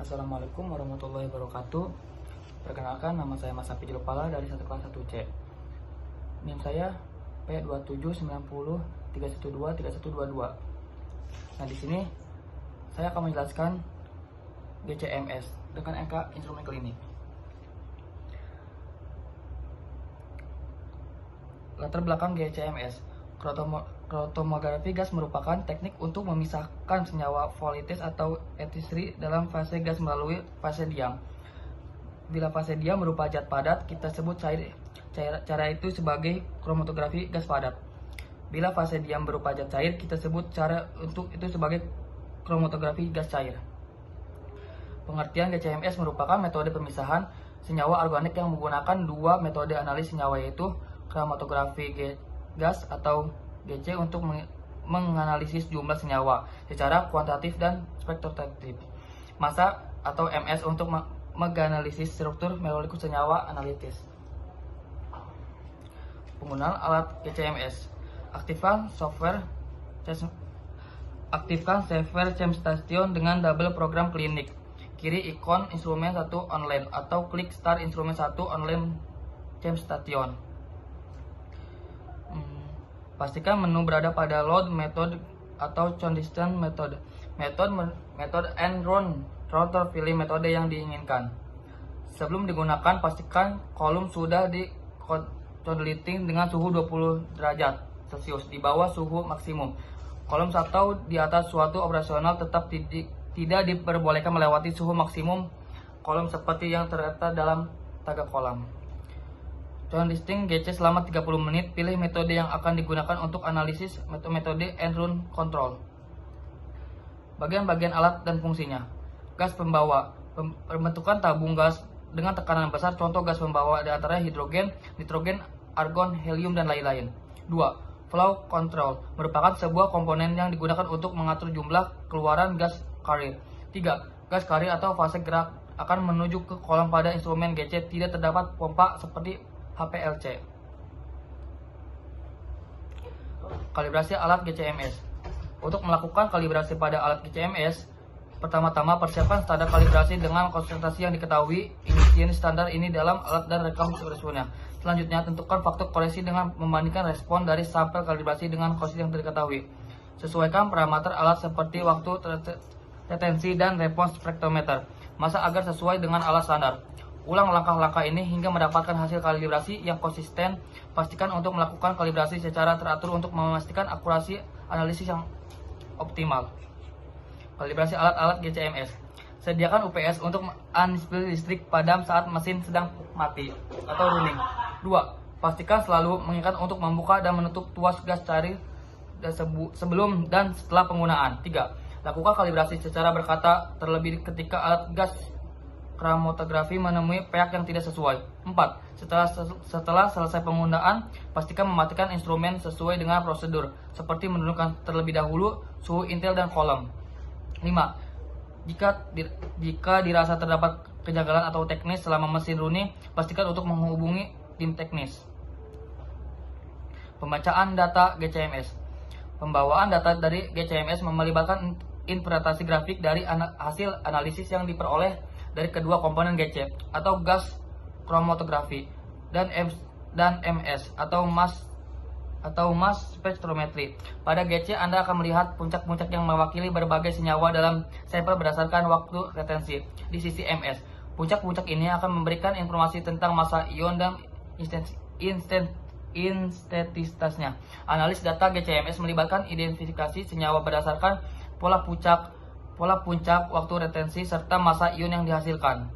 Assalamualaikum warahmatullahi wabarakatuh. Perkenalkan, nama saya Mas Safi Julupala dari 1 kelas 1C. NIM saya P27903123123122. Nah, di sini saya akan menjelaskan GCMS dengan angka instrumen klinik. Latar belakang GCMS. Kromografi gas merupakan teknik untuk memisahkan senyawa volatil atau etistri dalam fase gas melalui fase diam. Bila fase diam berupa zat padat, kita sebut cair. Cara itu sebagai kromatografi gas padat. Bila fase diam berupa zat cair, kita sebut cara untuk itu sebagai kromatografi gas cair. Pengertian GCMS merupakan metode pemisahan senyawa organik yang menggunakan dua metode analisis senyawa, yaitu kromatografi gas atau GC untuk menganalisis jumlah senyawa secara kuantitatif dan spektroskopik, massa atau MS untuk menganalisis struktur molekul senyawa analitis. Penggunaan alat GCMS. Aktifkan software ChemStation dengan double program klinik. Kiri ikon instrumen 1 online atau klik start instrumen 1 online ChemStation. Pastikan menu berada pada load method atau condition method. Method and run rotor pilih metode yang diinginkan. Sebelum digunakan, pastikan kolom sudah di-conditing dengan suhu 20 derajat Celcius di bawah suhu maksimum. Kolom atau di atas suatu operasional tetap tidak diperbolehkan melewati suhu maksimum kolom seperti yang terletak dalam tagga kolam. Conditioning GC selama 30 menit. Pilih metode yang akan digunakan untuk analisis, metode and run control. Bagian-bagian alat dan fungsinya. Gas pembawa. Pembentukan tabung gas dengan tekanan besar. Contoh gas pembawa diantaranya hidrogen, nitrogen, argon, helium, dan lain-lain. 2. Flow control merupakan sebuah komponen yang digunakan untuk mengatur jumlah keluaran gas carrier. 3. Gas carrier atau fase gerak akan menuju ke kolom pada instrumen GC. Tidak terdapat pompa seperti HPLC. Kalibrasi alat GCMS. Untuk melakukan kalibrasi pada alat GCMS, pertama-tama persiapkan standar kalibrasi dengan konsentrasi yang diketahui. Inisiasi standar ini dalam alat dan rekam responnya. Selanjutnya, tentukan faktor koreksi dengan membandingkan respon dari sampel kalibrasi dengan koreksi yang diketahui. Sesuaikan parameter alat seperti waktu retensi dan respons spektrometer massa agar sesuai dengan alat standar. Ulang langkah-langkah ini hingga mendapatkan hasil kalibrasi yang konsisten. Pastikan untuk melakukan kalibrasi secara teratur untuk memastikan akurasi analisis yang optimal. Kalibrasi alat-alat GCMS. Sediakan UPS untuk menganalisis listrik padam saat mesin sedang mati atau running. 2. Pastikan selalu mengingat untuk membuka dan menutup tuas gas cair sebelum dan setelah penggunaan. 3. Lakukan kalibrasi secara berkala terlebih ketika alat gas kromatografi menemui pihak yang tidak sesuai. 4. Setelah selesai penggunaan, pastikan mematikan instrumen sesuai dengan prosedur, seperti menurunkan terlebih dahulu suhu intel dan kolom. 5. Jika dirasa terdapat kejanggalan atau teknis selama mesin running, pastikan untuk menghubungi tim teknis. Pembacaan data GCMS. Pembawaan data dari GCMS melibatkan interpretasi grafik dari hasil analisis yang diperoleh dari kedua komponen GC atau gas kromatografi dan MS atau mass spectrometry. Pada GC, Anda akan melihat puncak-puncak yang mewakili berbagai senyawa dalam sampel berdasarkan waktu retensi. Di sisi MS, puncak-puncak ini akan memberikan informasi tentang massa ion dan intensitasnya. Analisis data GCMS melibatkan identifikasi senyawa berdasarkan pola puncak, waktu retensi, serta massa ion yang dihasilkan.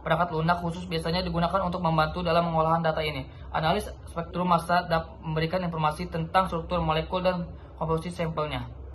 Perangkat lunak khusus biasanya digunakan untuk membantu dalam pengolahan data ini. Analis spektrum massa dapat memberikan informasi tentang struktur molekul dan komposisi sampelnya.